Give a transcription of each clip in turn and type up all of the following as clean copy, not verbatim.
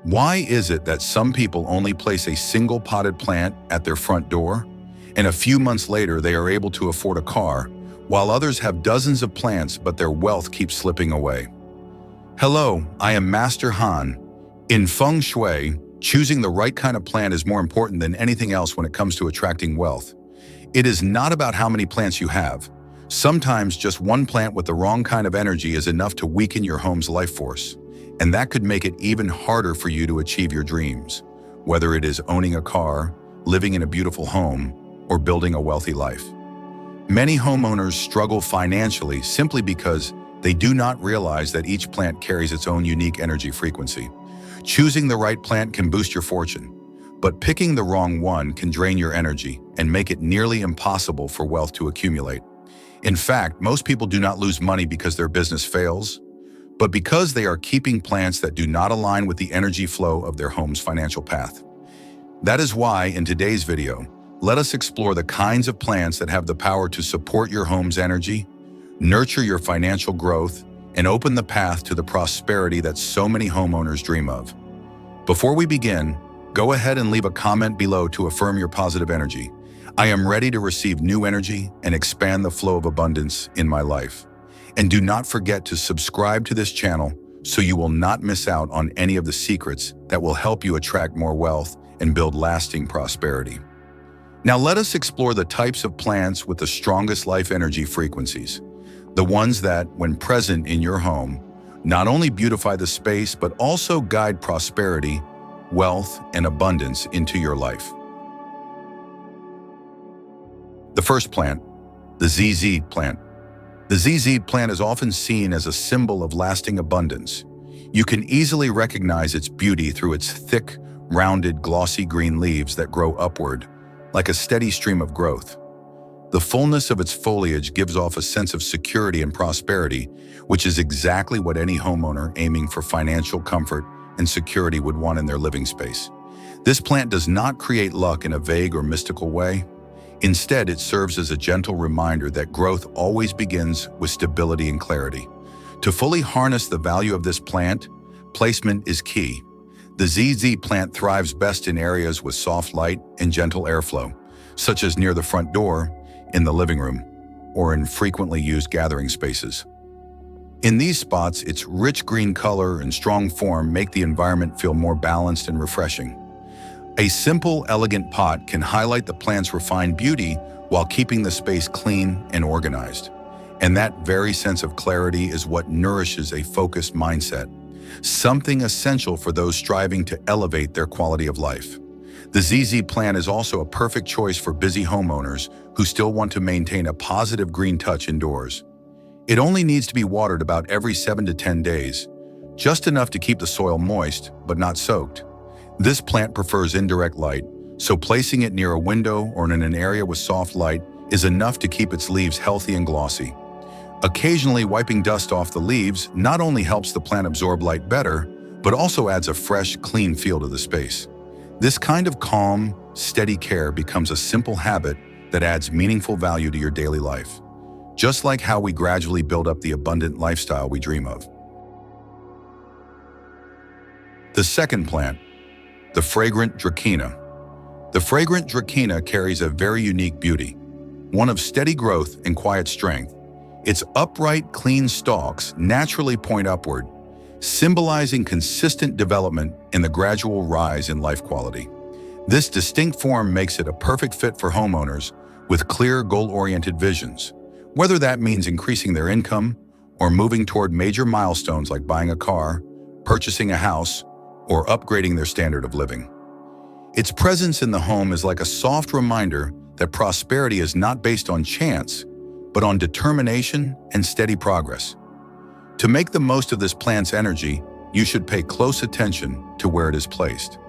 Why is it that some people only place a single potted plant at their front door, and a few months later they are able to afford a car, while others have dozens of plants but their wealth keeps slipping away? Hello, I am Master Han. In Feng Shui, choosing the right kind of plant is more important than anything else when it comes to attracting wealth. It is not about how many plants you have. Sometimes just one plant with the wrong kind of energy is enough to weaken your home's life force, and that could make it even harder for you to achieve your dreams, whether it is owning a car, living in a beautiful home, or building a wealthy life. Many homeowners struggle financially simply because they do not realize that each plant carries its own unique energy frequency. Choosing the right plant can boost your fortune, but picking the wrong one can drain your energy and make it nearly impossible for wealth to accumulate. In fact, most people do not lose money because their business fails, but because they are keeping plants that do not align with the energy flow of their home's financial path. That is why, in today's video, let us explore the kinds of plants that have the power to support your home's energy, nurture your financial growth, and open the path to the prosperity that so many homeowners dream of. Before we begin, go ahead and leave a comment below to affirm your positive energy. I am ready to receive new energy and expand the flow of abundance in my life. And do not forget to subscribe to this channel so you will not miss out on any of the secrets that will help you attract more wealth and build lasting prosperity. Now let us explore the types of plants with the strongest life energy frequencies, the ones that, when present in your home, not only beautify the space but also guide prosperity, wealth, and abundance into your life. The first plant, the ZZ plant. The ZZ plant is often seen as a symbol of lasting abundance. You can easily recognize its beauty through its thick, rounded, glossy green leaves that grow upward, like a steady stream of growth. The fullness of its foliage gives off a sense of security and prosperity, which is exactly what any homeowner aiming for financial comfort and security would want in their living space. This plant does not create luck in a vague or mystical way. Instead, it serves as a gentle reminder that growth always begins with stability and clarity. To fully harness the value of this plant, placement is key. The ZZ plant thrives best in areas with soft light and gentle airflow, such as near the front door, in the living room, or in frequently used gathering spaces. In these spots, its rich green color and strong form make the environment feel more balanced and refreshing. A simple, elegant pot can highlight the plant's refined beauty while keeping the space clean and organized. And that very sense of clarity is what nourishes a focused mindset, something essential for those striving to elevate their quality of life. The ZZ plant is also a perfect choice for busy homeowners who still want to maintain a positive green touch indoors. It only needs to be watered about every 7 to 10 days, just enough to keep the soil moist but not soaked. This plant prefers indirect light, so placing it near a window or in an area with soft light is enough to keep its leaves healthy and glossy. Occasionally wiping dust off the leaves not only helps the plant absorb light better, but also adds a fresh, clean feel to the space. This kind of calm, steady care becomes a simple habit that adds meaningful value to your daily life, just like how we gradually build up the abundant lifestyle we dream of. The second plant, the fragrant Dracaena. The fragrant Dracaena carries a very unique beauty, one of steady growth and quiet strength. Its upright, clean stalks naturally point upward, symbolizing consistent development and the gradual rise in life quality. This distinct form makes it a perfect fit for homeowners with clear, goal-oriented visions, whether that means increasing their income or moving toward major milestones like buying a car, purchasing a house, or upgrading their standard of living. Its presence in the home is like a soft reminder that prosperity is not based on chance, but on determination and steady progress. To make the most of this plant's energy, you should pay close attention to where it is placed.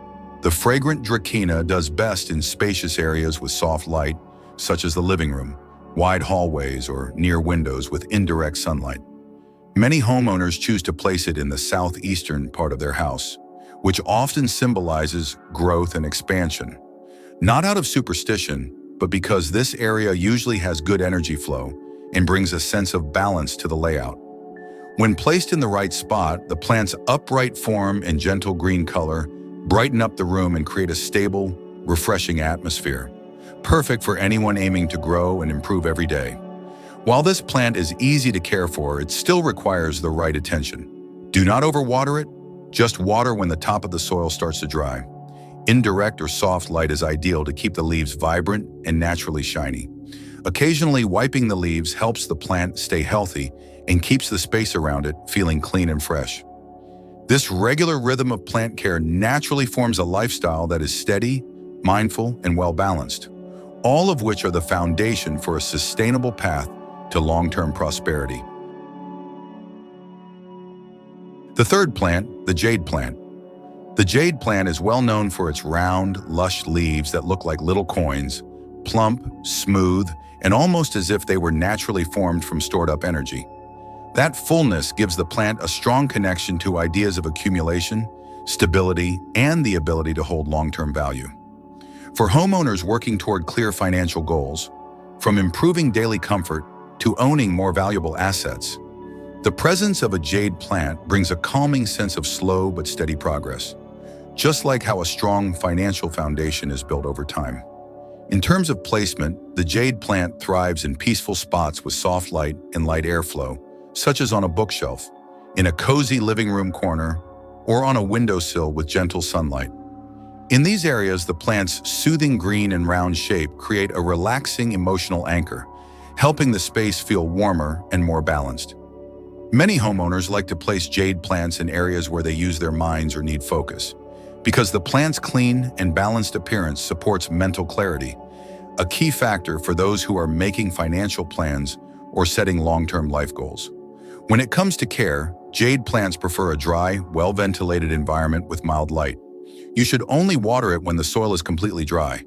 The fragrant Dracaena does best in spacious areas with soft light, such as the living room, wide hallways, or near windows with indirect sunlight. Many homeowners choose to place it in the southeastern part of their house, which often symbolizes growth and expansion. Not out of superstition, but because this area usually has good energy flow and brings a sense of balance to the layout. When placed in the right spot, the plant's upright form and gentle green color brighten up the room and create a stable, refreshing atmosphere, perfect for anyone aiming to grow and improve every day. While this plant is easy to care for, it still requires the right attention. Do not overwater it, just water when the top of the soil starts to dry. Indirect or soft light is ideal to keep the leaves vibrant and naturally shiny. Occasionally, wiping the leaves helps the plant stay healthy and keeps the space around it feeling clean and fresh. This regular rhythm of plant care naturally forms a lifestyle that is steady, mindful, and well-balanced, all of which are the foundation for a sustainable path to long-term prosperity. The third plant, the jade plant. The jade plant is well known for its round, lush leaves that look like little coins, plump, smooth, and almost as if they were naturally formed from stored-up energy. That fullness gives the plant a strong connection to ideas of accumulation, stability, and the ability to hold long-term value. For homeowners working toward clear financial goals, from improving daily comfort to owning more valuable assets, the presence of a jade plant brings a calming sense of slow but steady progress, just like how a strong financial foundation is built over time. In terms of placement, the jade plant thrives in peaceful spots with soft light and light airflow, such as on a bookshelf, in a cozy living room corner, or on a windowsill with gentle sunlight. In these areas, the plant's soothing green and round shape create a relaxing emotional anchor, helping the space feel warmer and more balanced. Many homeowners like to place jade plants in areas where they use their minds or need focus, because the plant's clean and balanced appearance supports mental clarity, a key factor for those who are making financial plans or setting long-term life goals. When it comes to care, jade plants prefer a dry, well-ventilated environment with mild light. You should only water it when the soil is completely dry.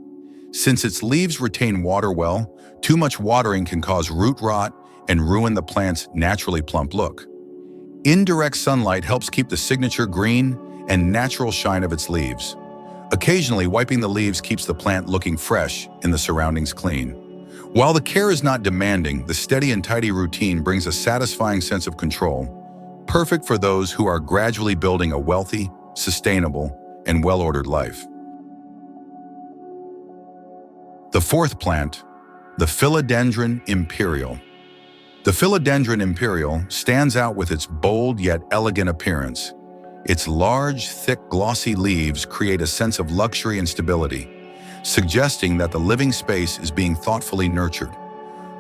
Since its leaves retain water well, too much watering can cause root rot and ruin the plant's naturally plump look. Indirect sunlight helps keep the signature green and natural shine of its leaves. Occasionally, wiping the leaves keeps the plant looking fresh and the surroundings clean. While the care is not demanding, the steady and tidy routine brings a satisfying sense of control, perfect for those who are gradually building a wealthy, sustainable, and well-ordered life. The fourth plant, the Philodendron Imperial. The Philodendron Imperial stands out with its bold yet elegant appearance. Its large, thick, glossy leaves create a sense of luxury and stability, suggesting that the living space is being thoughtfully nurtured.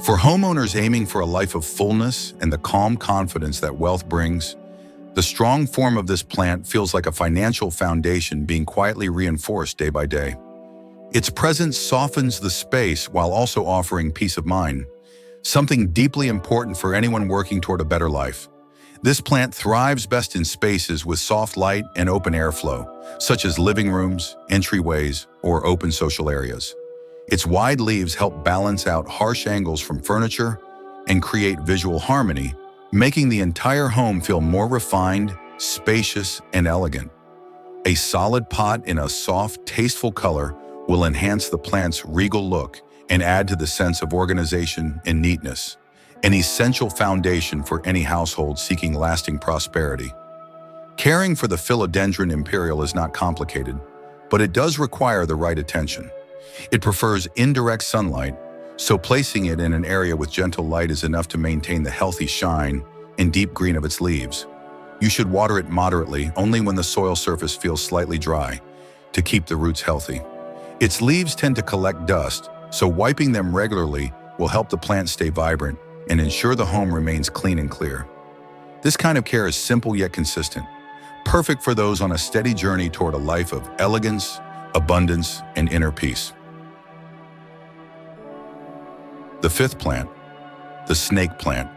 For homeowners aiming for a life of fullness and the calm confidence that wealth brings, the strong form of this plant feels like a financial foundation being quietly reinforced day by day. Its presence softens the space while also offering peace of mind, something deeply important for anyone working toward a better life. This plant thrives best in spaces with soft light and open airflow, such as living rooms, entryways, or open social areas. Its wide leaves help balance out harsh angles from furniture and create visual harmony, making the entire home feel more refined, spacious, and elegant. A solid pot in a soft, tasteful color will enhance the plant's regal look and add to the sense of organization and neatness, an essential foundation for any household seeking lasting prosperity. Caring for the Philodendron Imperial is not complicated, but it does require the right attention. It prefers indirect sunlight, so placing it in an area with gentle light is enough to maintain the healthy shine and deep green of its leaves. You should water it moderately, only when the soil surface feels slightly dry, to keep the roots healthy. Its leaves tend to collect dust, so wiping them regularly will help the plant stay vibrant and ensure the home remains clean and clear. This kind of care is simple yet consistent, perfect for those on a steady journey toward a life of elegance, abundance, and inner peace. The fifth plant, the snake plant.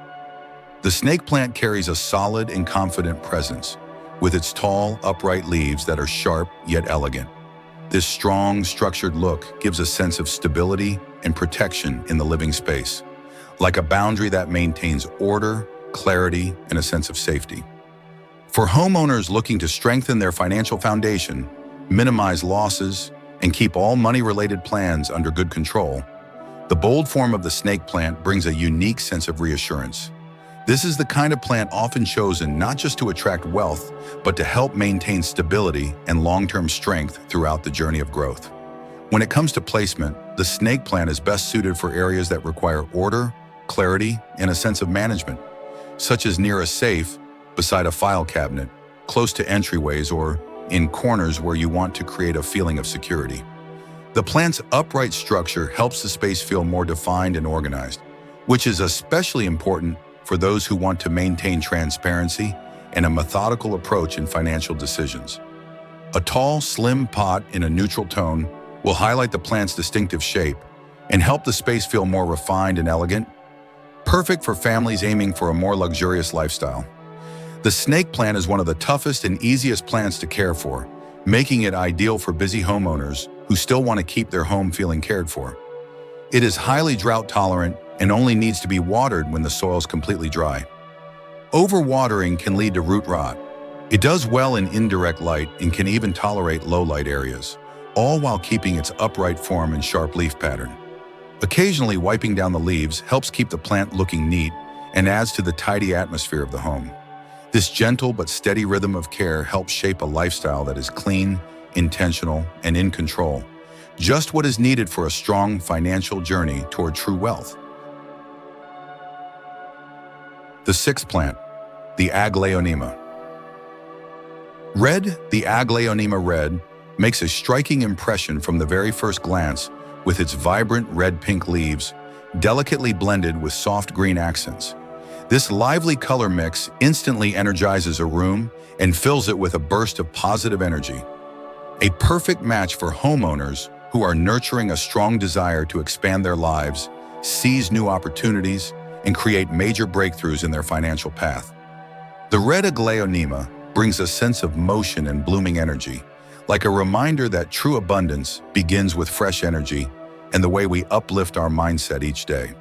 The snake plant carries a solid and confident presence, with its tall, upright leaves that are sharp yet elegant. This strong, structured look gives a sense of stability and protection in the living space, like a boundary that maintains order, clarity, and a sense of safety. For homeowners looking to strengthen their financial foundation, minimize losses, and keep all money-related plans under good control, the bold form of the snake plant brings a unique sense of reassurance. This is the kind of plant often chosen not just to attract wealth, but to help maintain stability and long-term strength throughout the journey of growth. When it comes to placement, the snake plant is best suited for areas that require order, clarity, and a sense of management, such as near a safe, beside a file cabinet, close to entryways, or in corners where you want to create a feeling of security. The plant's upright structure helps the space feel more defined and organized, which is especially important for those who want to maintain transparency and a methodical approach in financial decisions. A tall, slim pot in a neutral tone will highlight the plant's distinctive shape and help the space feel more refined and elegant, perfect for families aiming for a more luxurious lifestyle. The snake plant is one of the toughest and easiest plants to care for, making it ideal for busy homeowners who still want to keep their home feeling cared for. It is highly drought tolerant and only needs to be watered when the soil is completely dry. Overwatering can lead to root rot. It does well in indirect light and can even tolerate low light areas, all while keeping its upright form and sharp leaf pattern. Occasionally wiping down the leaves helps keep the plant looking neat and adds to the tidy atmosphere of the home. This gentle but steady rhythm of care helps shape a lifestyle that is clean, intentional, and in control, just what is needed for a strong financial journey toward true wealth. The sixth plant, the Aglaonema. The Aglaonema red, makes a striking impression from the very first glance with its vibrant red-pink leaves, delicately blended with soft green accents. This lively color mix instantly energizes a room and fills it with a burst of positive energy. A perfect match for homeowners who are nurturing a strong desire to expand their lives, seize new opportunities, and create major breakthroughs in their financial path. The Red Aglaonema brings a sense of motion and blooming energy, like a reminder that true abundance begins with fresh energy and the way we uplift our mindset each day.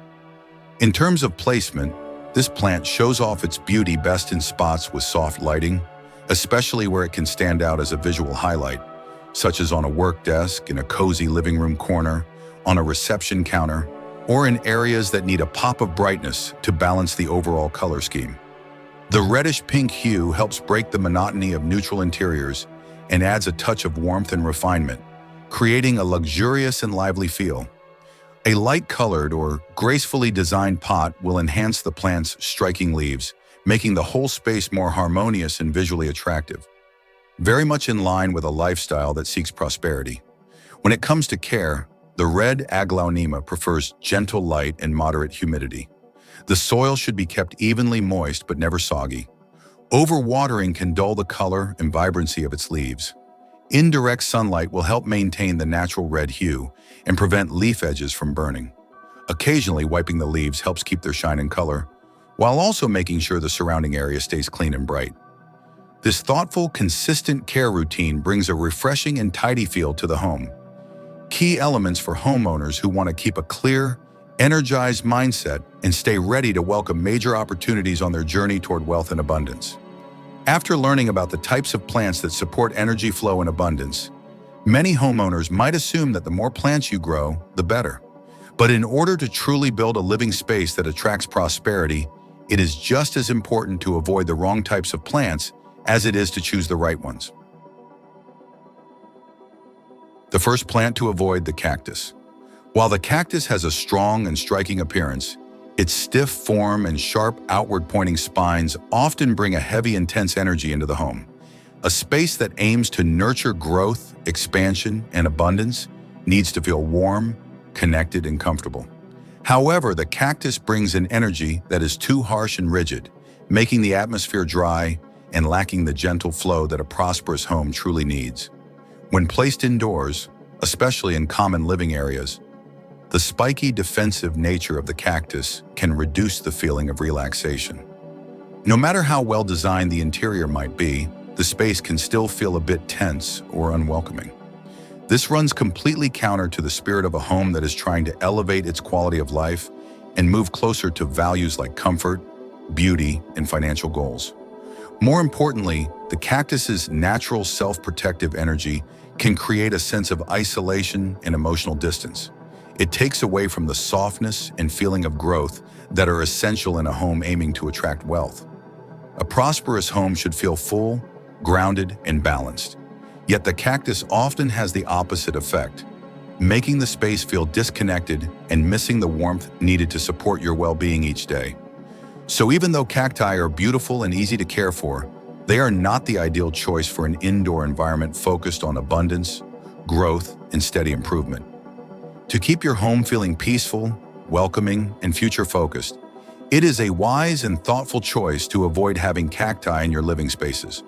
In terms of placement, this plant shows off its beauty best in spots with soft lighting, especially where it can stand out as a visual highlight, such as on a work desk, in a cozy living room corner, on a reception counter, or in areas that need a pop of brightness to balance the overall color scheme. The reddish-pink hue helps break the monotony of neutral interiors and adds a touch of warmth and refinement, creating a luxurious and lively feel. A light-colored or gracefully designed pot will enhance the plant's striking leaves, making the whole space more harmonious and visually attractive, very much in line with a lifestyle that seeks prosperity. When it comes to care, the Red Aglaonema prefers gentle light and moderate humidity. The soil should be kept evenly moist but never soggy. Overwatering can dull the color and vibrancy of its leaves. Indirect sunlight will help maintain the natural red hue and prevent leaf edges from burning. Occasionally wiping the leaves helps keep their shine and color, while also making sure the surrounding area stays clean and bright. This thoughtful, consistent care routine brings a refreshing and tidy feel to the home. Key elements for homeowners who want to keep a clear, energized mindset and stay ready to welcome major opportunities on their journey toward wealth and abundance. After learning about the types of plants that support energy flow and abundance, many homeowners might assume that the more plants you grow, the better. But in order to truly build a living space that attracts prosperity, it is just as important to avoid the wrong types of plants as it is to choose the right ones. The first plant to avoid, the cactus. While the cactus has a strong and striking appearance, its stiff form and sharp outward-pointing spines often bring a heavy, intense energy into the home. A space that aims to nurture growth, expansion, and abundance needs to feel warm, connected, and comfortable. However, the cactus brings an energy that is too harsh and rigid, making the atmosphere dry and lacking the gentle flow that a prosperous home truly needs. When placed indoors, especially in common living areas, the spiky, defensive nature of the cactus can reduce the feeling of relaxation. No matter how well designed the interior might be, the space can still feel a bit tense or unwelcoming. This runs completely counter to the spirit of a home that is trying to elevate its quality of life and move closer to values like comfort, beauty, and financial goals. More importantly, the cactus's natural self-protective energy can create a sense of isolation and emotional distance. It takes away from the softness and feeling of growth that are essential in a home aiming to attract wealth. A prosperous home should feel full, grounded, and balanced. Yet the cactus often has the opposite effect, making the space feel disconnected and missing the warmth needed to support your well-being each day. So even though cacti are beautiful and easy to care for, they are not the ideal choice for an indoor environment focused on abundance, growth, and steady improvement. To keep your home feeling peaceful, welcoming, and future-focused, it is a wise and thoughtful choice to avoid having cacti in your living spaces.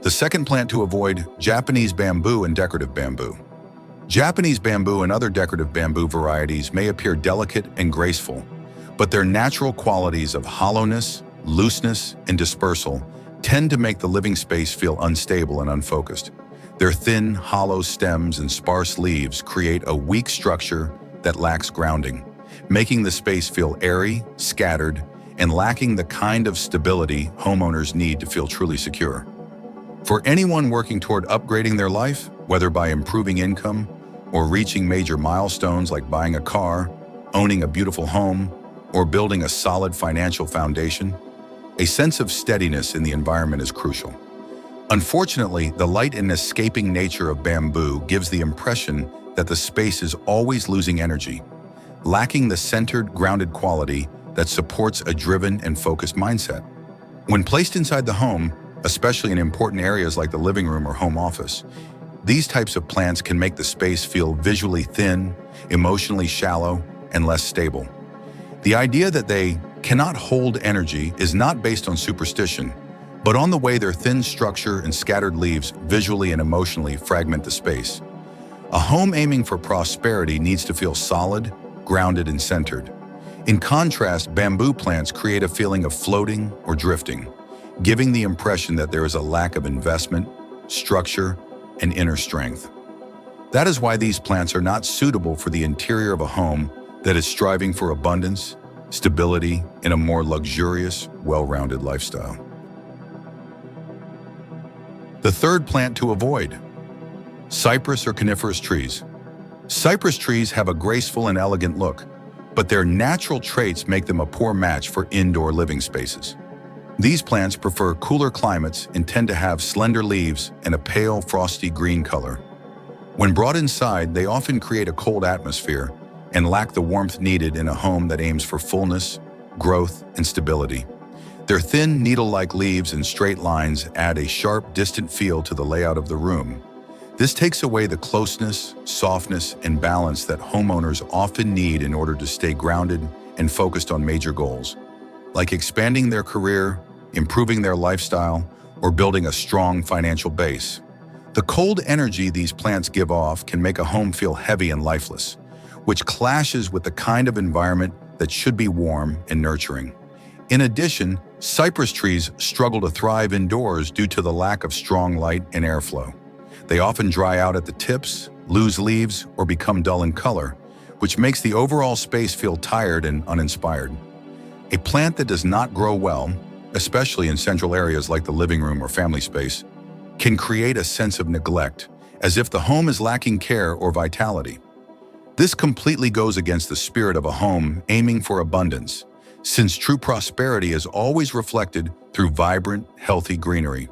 The second plant to avoid: Japanese bamboo and decorative bamboo. Japanese bamboo and other decorative bamboo varieties may appear delicate and graceful, but their natural qualities of hollowness, looseness, and dispersal tend to make the living space feel unstable and unfocused. Their thin, hollow stems and sparse leaves create a weak structure that lacks grounding, making the space feel airy, scattered, and lacking the kind of stability homeowners need to feel truly secure. For anyone working toward upgrading their life, whether by improving income or reaching major milestones like buying a car, owning a beautiful home, or building a solid financial foundation, a sense of steadiness in the environment is crucial. Unfortunately, the light and escaping nature of bamboo gives the impression that the space is always losing energy, lacking the centered, grounded quality that supports a driven and focused mindset. When placed inside the home, especially in important areas like the living room or home office, these types of plants can make the space feel visually thin, emotionally shallow, and less stable. The idea that they cannot hold energy is not based on superstition, but on the way their thin structure and scattered leaves visually and emotionally fragment the space. A home aiming for prosperity needs to feel solid, grounded, and centered. In contrast, bamboo plants create a feeling of floating or drifting, giving the impression that there is a lack of investment, structure, and inner strength. That is why these plants are not suitable for the interior of a home that is striving for abundance, stability, and a more luxurious, well-rounded lifestyle. The third plant to avoid: cypress or coniferous trees. Cypress trees have a graceful and elegant look, but their natural traits make them a poor match for indoor living spaces. These plants prefer cooler climates and tend to have slender leaves and a pale, frosty green color. When brought inside, they often create a cold atmosphere and lack the warmth needed in a home that aims for fullness, growth, and stability. Their thin, needle-like leaves and straight lines add a sharp, distant feel to the layout of the room. This takes away the closeness, softness, and balance that homeowners often need in order to stay grounded and focused on major goals, like expanding their career, improving their lifestyle, or building a strong financial base. The cold energy these plants give off can make a home feel heavy and lifeless, which clashes with the kind of environment that should be warm and nurturing. In addition, cypress trees struggle to thrive indoors due to the lack of strong light and airflow. They often dry out at the tips, lose leaves, or become dull in color, which makes the overall space feel tired and uninspired. A plant that does not grow well, especially in central areas like the living room or family space, can create a sense of neglect, as if the home is lacking care or vitality. This completely goes against the spirit of a home aiming for abundance, since true prosperity is always reflected through vibrant, healthy greenery.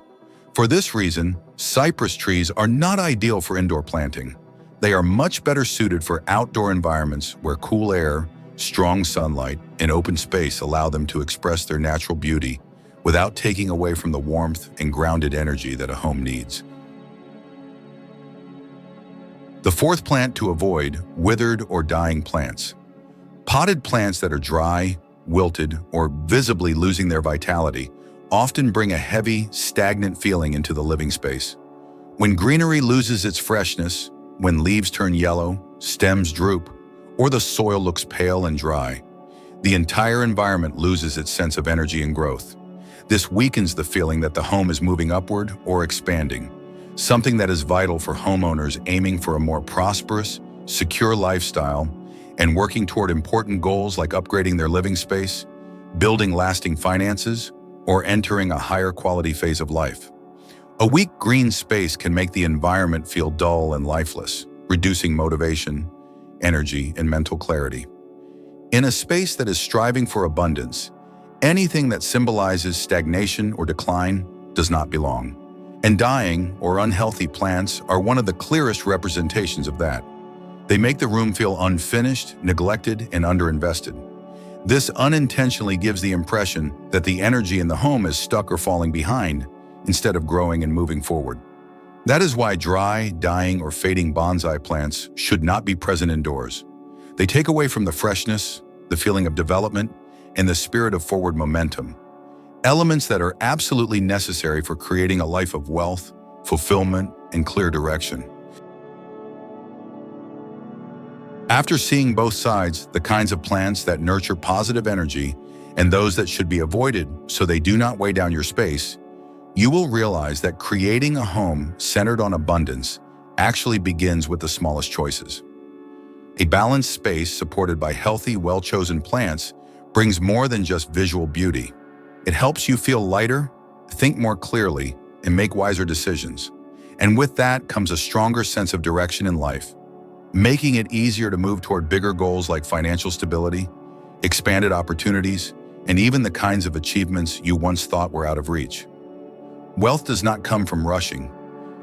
For this reason, cypress trees are not ideal for indoor planting. They are much better suited for outdoor environments where cool air, strong sunlight, and open space allow them to express their natural beauty without taking away from the warmth and grounded energy that a home needs. The fourth plant to avoid: withered or dying plants. Potted plants that are dry, wilted, or visibly losing their vitality often bring a heavy, stagnant feeling into the living space. When greenery loses its freshness, when leaves turn yellow, stems droop, or the soil looks pale and dry, the entire environment loses its sense of energy and growth. This weakens the feeling that the home is moving upward or expanding, something that is vital for homeowners aiming for a more prosperous, secure lifestyle and working toward important goals like upgrading their living space, building lasting finances, or entering a higher quality phase of life. A weak green space can make the environment feel dull and lifeless, reducing motivation, energy, and mental clarity. In a space that is striving for abundance, anything that symbolizes stagnation or decline does not belong. And dying or unhealthy plants are one of the clearest representations of that. They make the room feel unfinished, neglected, and underinvested. This unintentionally gives the impression that the energy in the home is stuck or falling behind instead of growing and moving forward. That is why dry, dying, or fading bonsai plants should not be present indoors. They take away from the freshness, the feeling of development, and the spirit of forward momentum. Elements that are absolutely necessary for creating a life of wealth, fulfillment, and clear direction. After seeing both sides, the kinds of plants that nurture positive energy and those that should be avoided so they do not weigh down your space, you will realize that creating a home centered on abundance actually begins with the smallest choices. A balanced space supported by healthy, well-chosen plants brings more than just visual beauty. It helps you feel lighter, think more clearly, and make wiser decisions. And with that comes a stronger sense of direction in life, making it easier to move toward bigger goals like financial stability, expanded opportunities, and even the kinds of achievements you once thought were out of reach. Wealth does not come from rushing.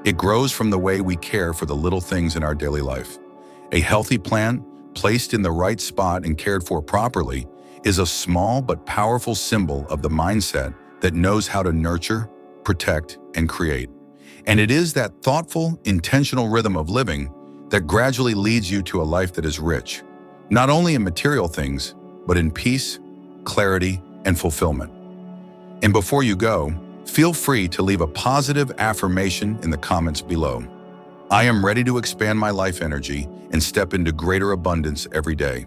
It grows from the way we care for the little things in our daily life. A healthy plant, placed in the right spot and cared for properly, is a small but powerful symbol of the mindset that knows how to nurture, protect, and create. And it is that thoughtful, intentional rhythm of living that gradually leads you to a life that is rich, not only in material things, but in peace, clarity, and fulfillment. And before you go, feel free to leave a positive affirmation in the comments below. I am ready to expand my life energy and step into greater abundance every day.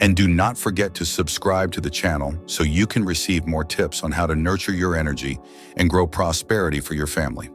And do not forget to subscribe to the channel so you can receive more tips on how to nurture your energy and grow prosperity for your family.